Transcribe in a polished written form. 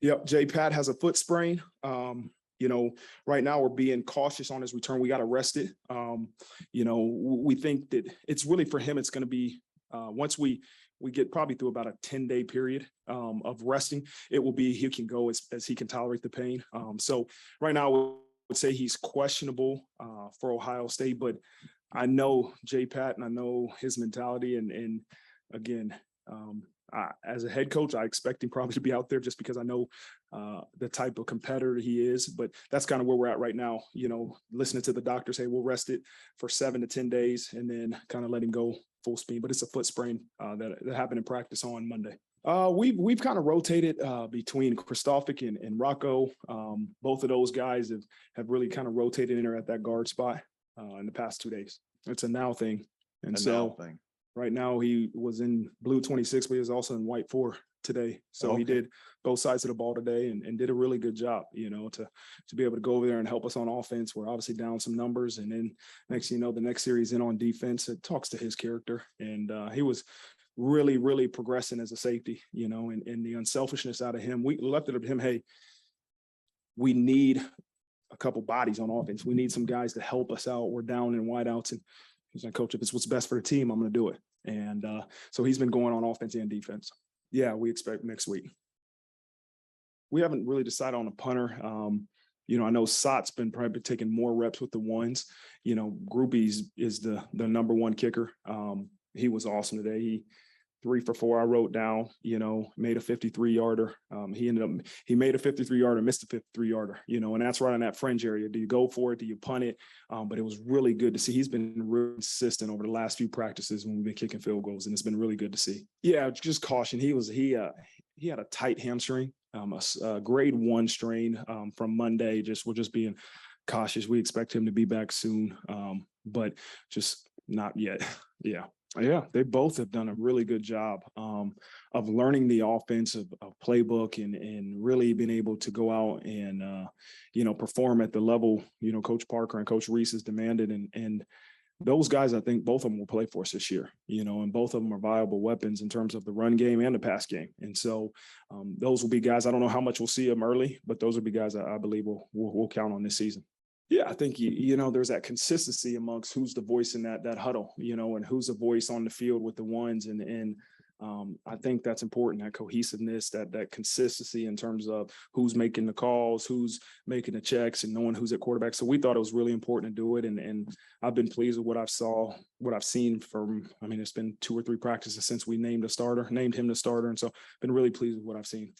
Yep, J. Pat has a foot sprain. Right now we're being cautious on his return. We got arrested. We think that it's really for him. It's going to be once we get probably through about a 10-day period of resting. It will be he can go as he can tolerate the pain. So right now I would say he's questionable for Ohio State, but I know J. Pat and I know his mentality and again. As a head coach, I expect him probably to be out there just because I know the type of competitor he is. But that's kind of where we're at right now. Listening to the doctor say we'll rest it for 7 to 10 days and then kind of let him go full speed. But it's a foot sprain that happened in practice on Monday. We've kind of rotated between Kristofik and Rocco. Both of those guys have really kind of rotated in there at that guard spot in the past 2 days. It's a now thing. Right now, he was in blue 26, but he was also in white 4 today. So He did both sides of the ball today and did a really good job, to be able to go over there and help us on offense. We're obviously down some numbers. And then next, the next series in on defense, it talks to his character. And he was really, really progressing as a safety, and the unselfishness out of him. We left it up to him, hey, we need a couple bodies on offense. We need some guys to help us out. We're down in wideouts. And he's like, coach, if it's what's best for the team, I'm going to do it. And so he's been going on offense and defense. Yeah, we expect next week. We haven't really decided on a punter. I know Sot's been probably taking more reps with the ones. Groupies is the number one kicker. He was awesome today. He 3 for 4, I wrote down, made a 53-yarder. He made a 53-yarder, missed a 53-yarder, and that's right in that fringe area. Do you go for it? Do you punt it? But it was really good to see. He's been really consistent over the last few practices when we've been kicking field goals, and it's been really good to see. Yeah, just caution. He had a tight hamstring, a grade 1 strain from Monday. We're just being cautious. We expect him to be back soon, but just not yet. Yeah. Yeah, they both have done a really good job of learning the offense of playbook and really being able to go out and, perform at the level, Coach Parker and Coach Reese has demanded. And those guys, I think both of them will play for us this year, and both of them are viable weapons in terms of the run game and the pass game. And so those will be guys, I don't know how much we'll see them early, but those will be guys I believe we'll count on this season. Yeah, I think, there's that consistency amongst who's the voice in that huddle, and who's the voice on the field with the ones. And I think that's important, that cohesiveness, that consistency in terms of who's making the calls, who's making the checks and knowing who's at quarterback. So we thought it was really important to do it. And I've been pleased with what I've seen from, it's been 2 or 3 practices since we named him the starter. And so been really pleased with what I've seen.